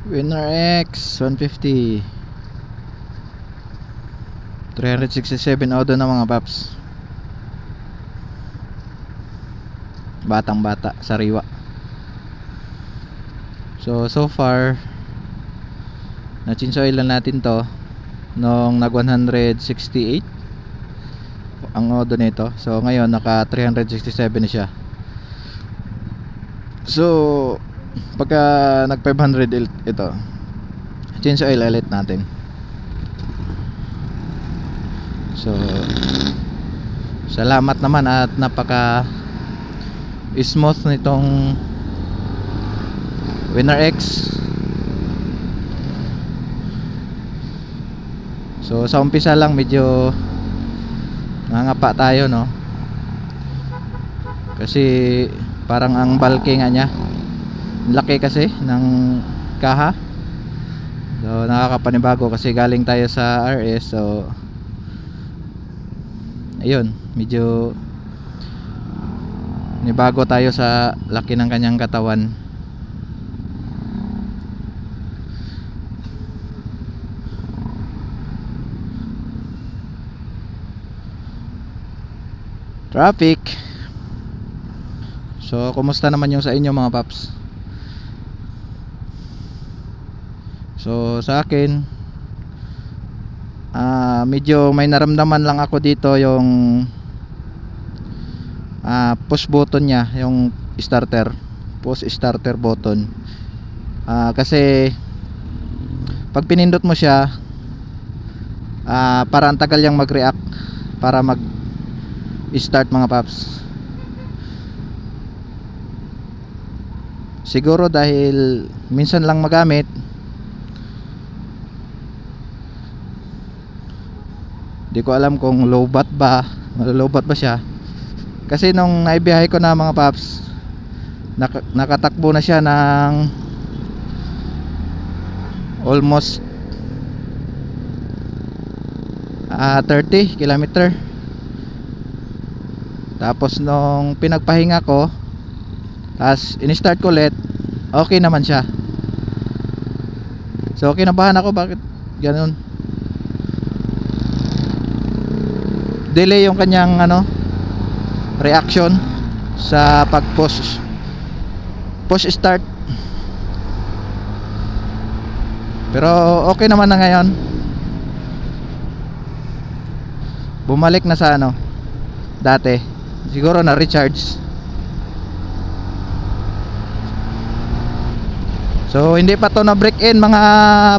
Winner X 150 367 auto na mga paps. Batang bata, sariwa. So far na-chinsoil lang natin to nung nag 168 ang auto nito. So ngayon naka 367 na siya. So pagka nag 500 ito, change oil ulit natin. So salamat naman at napaka smooth nitong Winner X. So sa umpisa lang medyo nangangapa tayo, no, kasi parang ang bulky nga niya, laki kasi ng kaha. So nakakapanibago kasi galing tayo sa RS. So ayun, medyo nibago tayo sa laki ng kanyang katawan. Traffic. So kumusta naman yung sa inyo mga paps? So sa akin, medyo may naramdaman lang ako dito, yung push button nya, yung starter, push starter button. Kasi pag pinindot mo siya, para ang tagal yang mag-react para mag-start mga paps. Siguro dahil minsan lang magamit, di ko alam kung low bat ba, low bat ba siya. Kasi nung naibiyahe ko na mga paps, nakatakbo na siya ng almost 30 kilometer. Tapos nung pinagpahinga ko, tapos in-start ko ulit, okay naman siya. So kinabahan ako, bakit ganun? Delay yung kanyang reaction sa pag-push start. Pero okay naman na ngayon. Bumalik na sa dati. Siguro na recharge. So hindi pa to na break in mga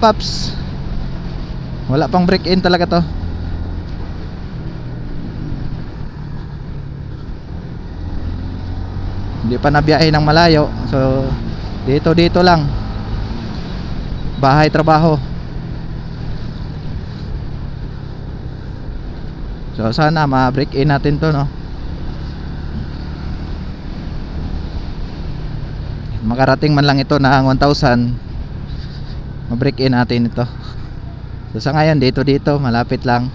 paps. Wala pang break in talaga to. Hindi pa nabiyahe ng malayo. So dito lang, bahay trabaho. So sana ma-break in natin to, no. Makarating man lang ito na 1,000, ma-break in natin ito. So sa ngayon dito malapit lang.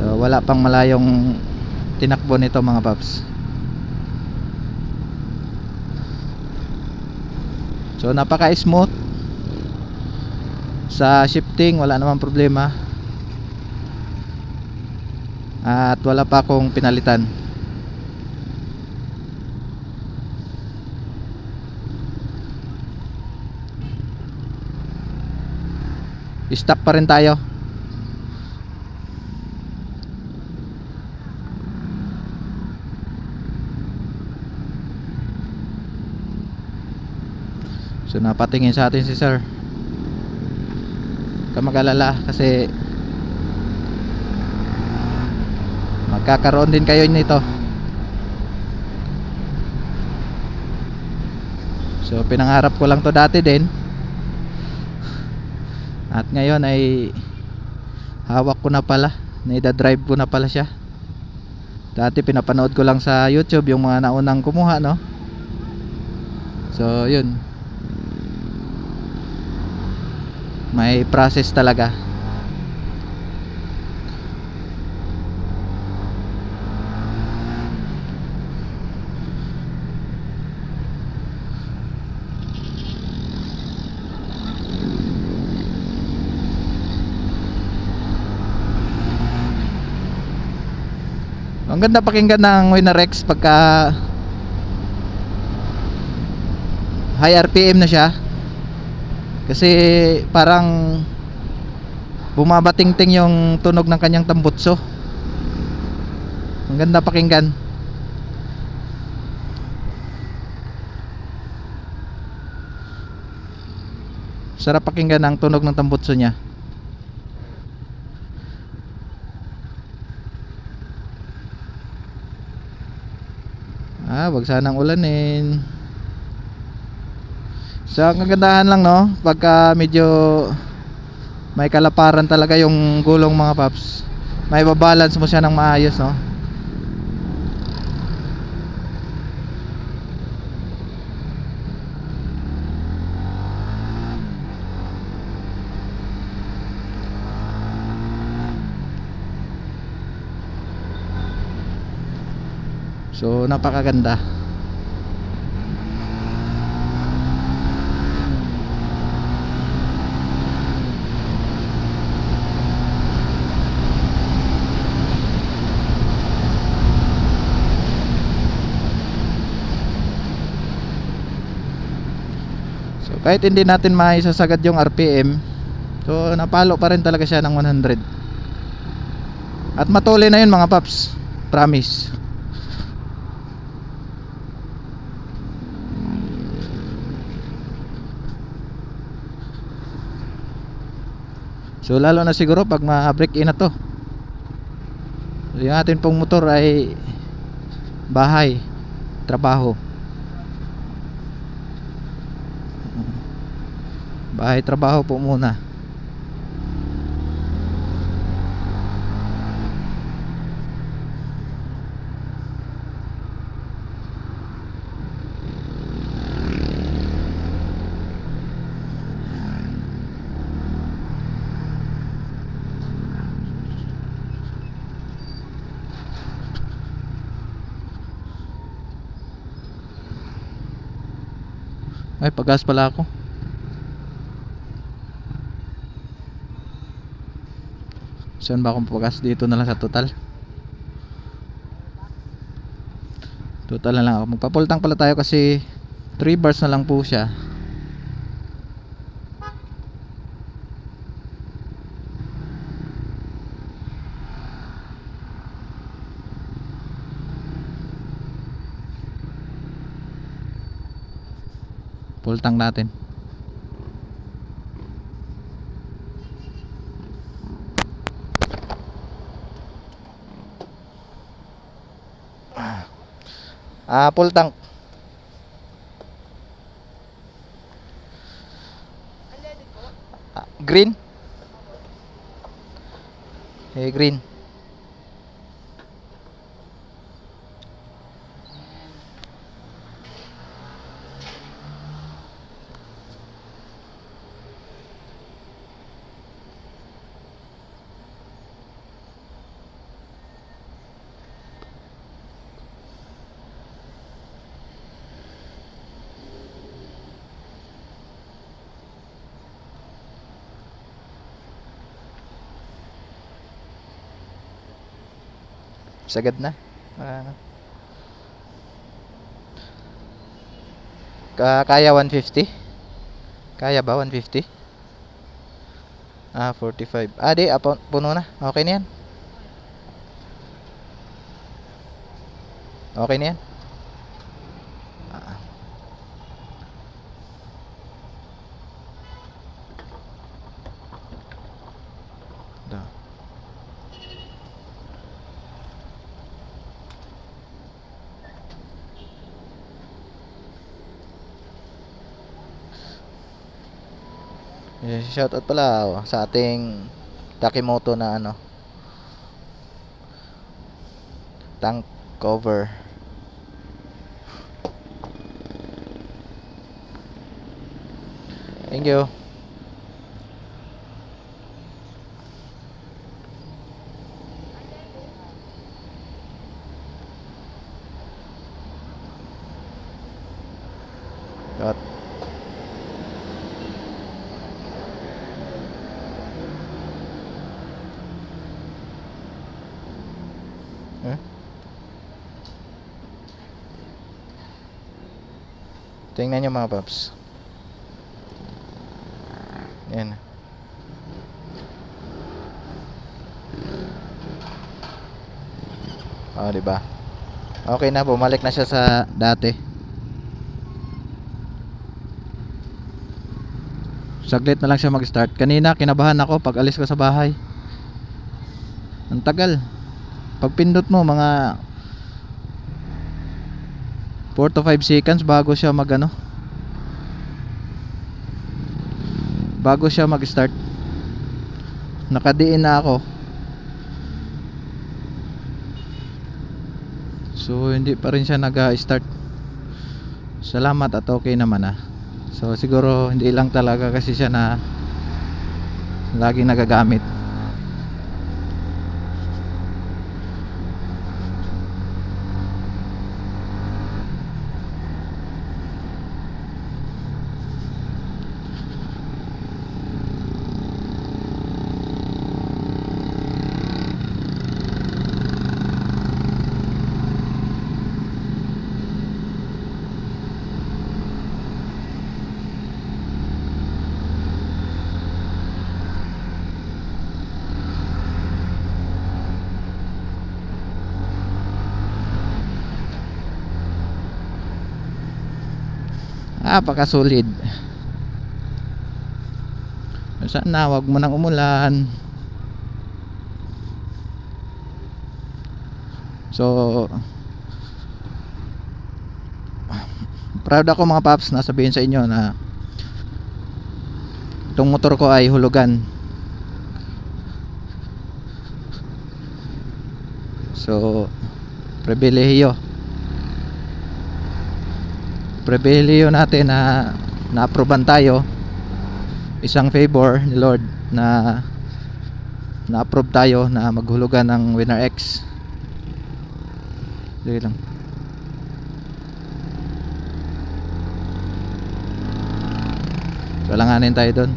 So wala pang malayong tinakbo nito mga paps. So napaka smooth sa shifting, wala namang problema. At wala pa akong pinalitan. Stock pa rin tayo. So napatingin sa atin si sir. Huwag ka mag-alala kasi magkakaroon din kayo nito. So pinangarap ko lang to dati din, at ngayon ay hawak ko na pala, naida-drive ko na pala siya. Dati pinapanood ko lang sa YouTube yung mga naunang kumuha, no. So yun, may process talaga. Ang ganda pakinggan ng Winarex pagka high RPM na siya. Kasi parang bumabating-ting yung tunog ng kanyang tambutso. Ang ganda pakinggan. Sarap pakinggan ang tunog ng tambutso niya. Wag sanang ulanin. So ang kagandahan lang, no, pagka medyo may kalaparan talaga yung gulong, mga paps, may babalance mo siya ng maayos, no. So napakaganda. So kahit hindi natin maisasagad yung RPM, so napalo pa rin talaga siya ng 100. At matuloy na yun, mga paps, promise. So lalo na siguro pag ma-break in na to. So, yung atin pong motor ay bahay, trabaho. Bahay, trabaho po muna. Ay, pag-gas pala ako. Saan ba akong pag-gas? Dito na lang sa total. Total na lang ako. Magpapultang pala tayo kasi 3 bars na lang po siya. Pultang natin. Full tank. Green. Green. Sagad na. Kaya 150? Kaya ba 150? 45. Di, puno na. Okay na yan. Okay na yan. Shoutout pala sa ating Takimoto na tank cover. Thank you. Got. Tingnan nyo mga paps. Yan. Oh, diba? Okay na, bumalik na siya sa dati. Saglit na lang siya mag-start. Kanina kinabahan ako pag alis ko sa bahay. Ang tagal. Pag pindot mo mga 4 to 5 seconds bago siya bago siya mag-start. Nakadiin na ako. So hindi pa rin siya nag-start. Salamat at okay naman ah. So siguro hindi lang talaga kasi siya na laging nagagamit. Napakasolid. Sana wag mo nang umulan. So proud ako mga paps na sabihin sa inyo na itong motor ko ay hulugan. So pribilehiyo natin na na-approvean tayo. Isang favor ni Lord na na-approve tayo na maghulugan ng Winner X. Sige lang. So langanin tayo doon.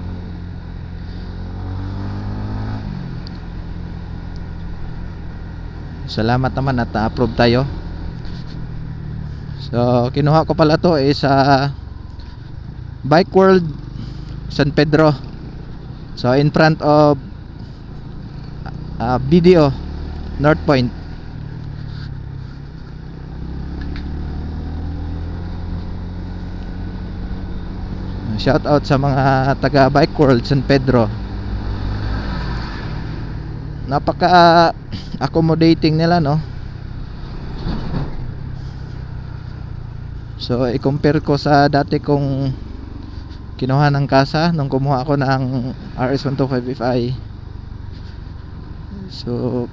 Salamat naman at na-approve tayo. So kinuha ko pala to sa Bike World San Pedro. So in front of BDO North Point. Shout out sa mga taga Bike World San Pedro. Napaka accommodating nila, no? So i-compare ko sa dati kong kinuha ng kasa nung kumuha ako ng RS125 Fi. So